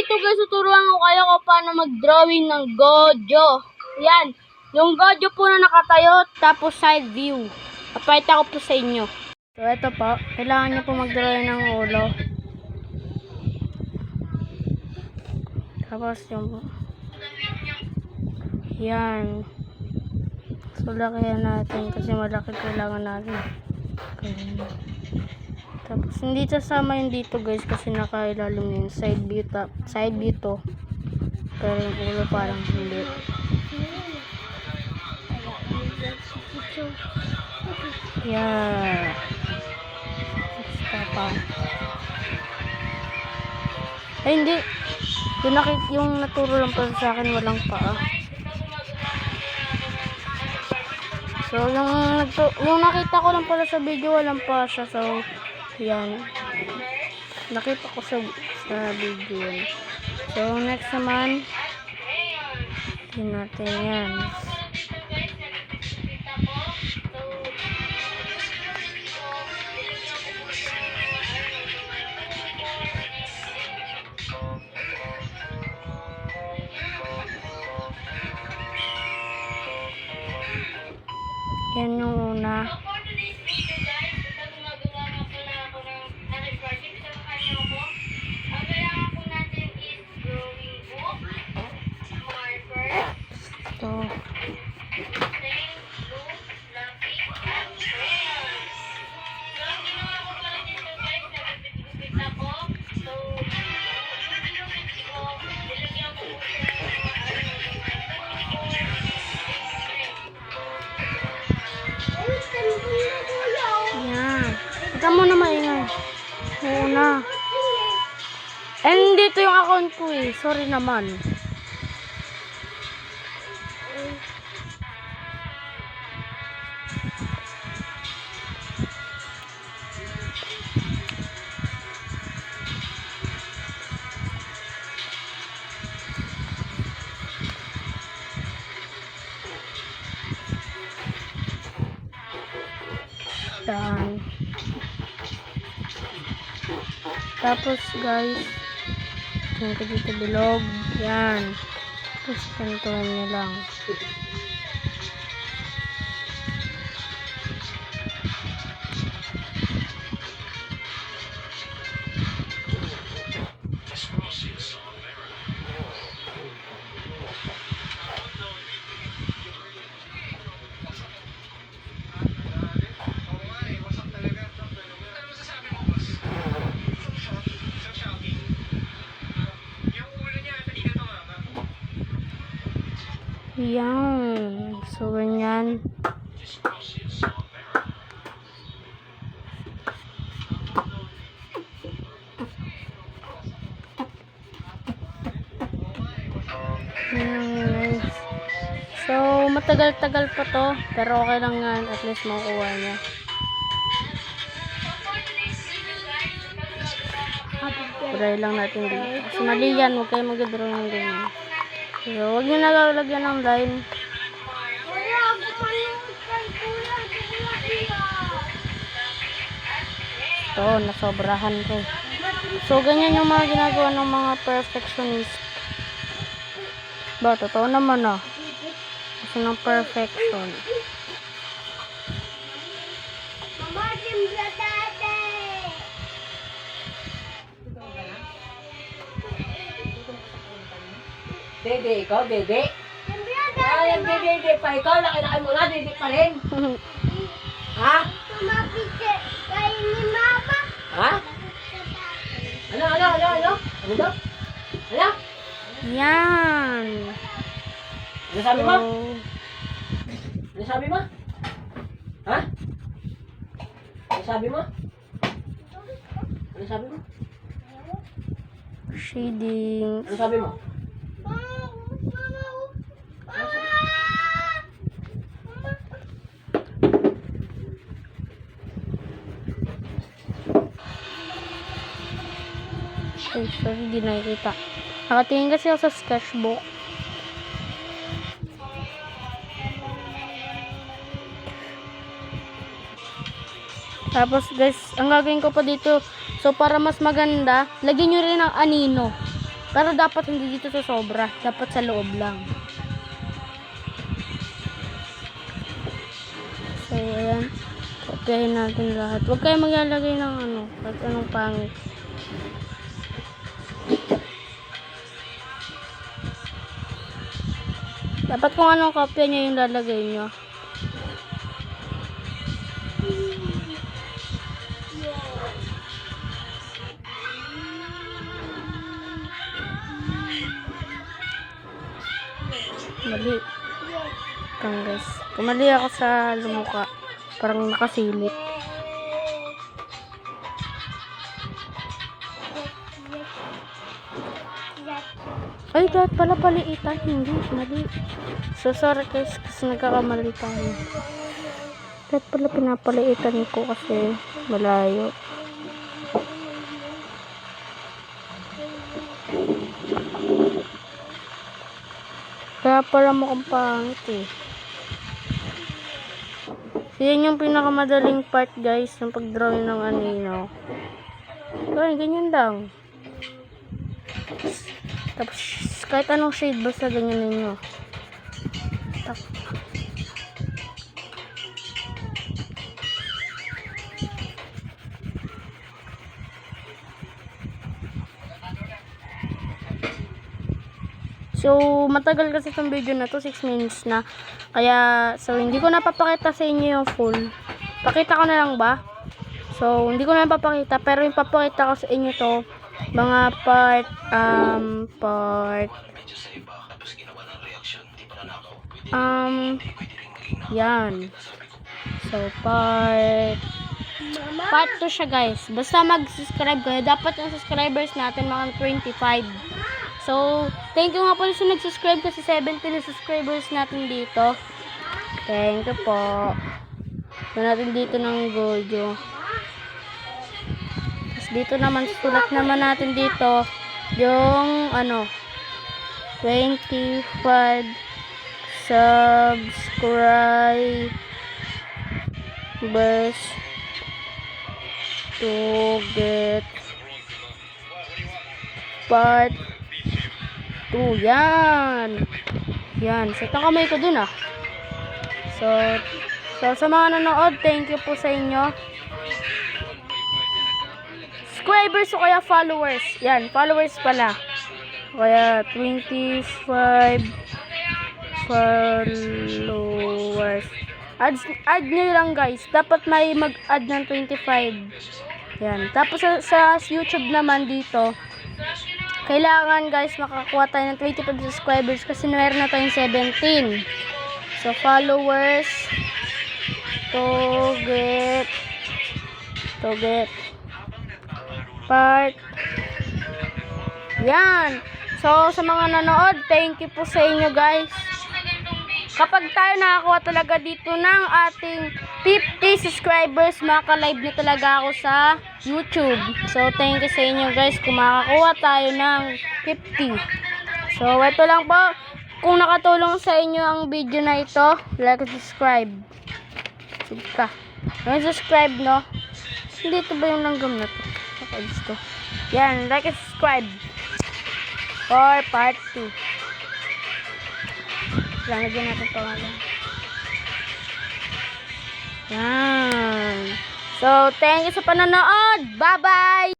dito guys, tuturuan ko kayo kung paano mag-drawing ng Gojo. Yan. Yung Gojo po na nakatayo, tapos side view. Papakita ko po sa inyo. So, ito po. Kailangan nyo po mag-drawing ng ulo. Tapos yung... Yan. So, lakihan natin kasi malaki kailangan natin. Okay. Tapos, hindi sasama yung dito guys kasi nakailalim yung side view to. Pero yung ulo parang hindi. Yeah. Tapos, ay, hindi. Yung naturo lang pa sa akin, walang paa. So, yung nakita ko lang pala sa video, walang paa siya. So, yan. Nakita ko sa video yan. So, next naman, tingnan natin yan. Yan yung una. Ito. Yan. Ito muna maingay. Oo na. And dito yung account ko eh. Sorry naman. Yan. Tapos guys, tingnan ko dito bilog. Yan. Tapos kantuhan nyo lang. Yan. So, ganyan. Nice. So, matagal-tagal pa to. Pero okay lang yan. At least makukuha niya. Try lang natin dito. Kasi mali yan. Huwag kayo mag-draw ng ganyan. So, huwag nyo nalalagyan ng line. Ito, nasobrahan ko. So, ganyan yung mga ginagawa ng mga perfectionist. Ba, totoo naman ah. Gusto ng perfection. Dede, ikaw, dede. Ay, ang dede pa ikaw, laki-laki mo na, dede pa rin. Ha? Kain ni Mama. Ha? Ano? Ano daw? Ano? Yan. Ano sabi mo? Ano sabi mo? Ha? Ano sabi mo? Ano sabi mo? Shading. Ano sabi mo? Ay, sorry, hindi nakikita. Nakatingin kasi ako sa sketchbook. Tapos guys, ang gagawin ko pa dito, so para mas maganda, lagyan nyo rin ng anino. Pero dapat hindi dito sa sobra. Dapat sa loob lang. So, ayan. Kopyahin natin lahat. Huwag kayo maglalagay ng ano. Kahit anong pangit. Dapat kung anong kopya nyo yung lalagay nyo. Mali. Kang guys. Kumali ako sa lumuka. Parang nakasilip. Ay, dapat pala paliitan. Hindi, mali. So, sorry guys kasi nagkakamali tayo. Dapat pala pinapaliitan ko kasi malayo. Kaya pala mukhang pangit eh. So, yan yung pinakamadaling part guys ng pag-drawing ng anino. Ay, ganyan lang. Tapos, kahit anong shade basta ganyan ninyo. So, matagal kasi itong video na to, 6 minutes na. Kaya, so, hindi ko napapakita sa inyo yung full. Pakita ko na lang ba? So, hindi ko na napapakita, pero yung papakita ko sa inyo to, mga part, yan. So, part 2 siya guys. Basta mag-subscribe kayo. Dapat yung subscribers natin mga 25. So, thank you nga po sa nag-subscribe kasi 70 na subscribers natin dito. Thank you po. So, natin dito ng Gojo. Tapos dito naman, sulat naman natin dito yung, 25 subscribers to get part 2. Yan. Yan. Set ang kamay ko dun ah. So, sa mga nanood, thank you po sa inyo. Subscribers o kaya followers. Yan, followers pala. Kaya 25 followers. Add nyo lang guys. Dapat may mag-add ng 25. Yan. Tapos sa YouTube naman dito, kailangan guys makakuha tayo ng 25 subscribers kasi meron na tayong 17. So followers to get part. Yan. So sa mga nanood, thank you po sa inyo guys. Kapag tayo nakakuha talaga dito ng ating 50 subscribers, maka-live na talaga ako sa YouTube. So, thank you sa inyo guys kung makakuha tayo ng 50. So, ito lang po. Kung nakatulong sa inyo ang video na ito, like and subscribe. Sige ka. Like subscribe, no? Hindi ito ba yung langgam na to? Ako gusto. Yan, like and subscribe. For part 2. Lalagyan natin pangalan. Yan. So, thank you sa panonood. Bye-bye!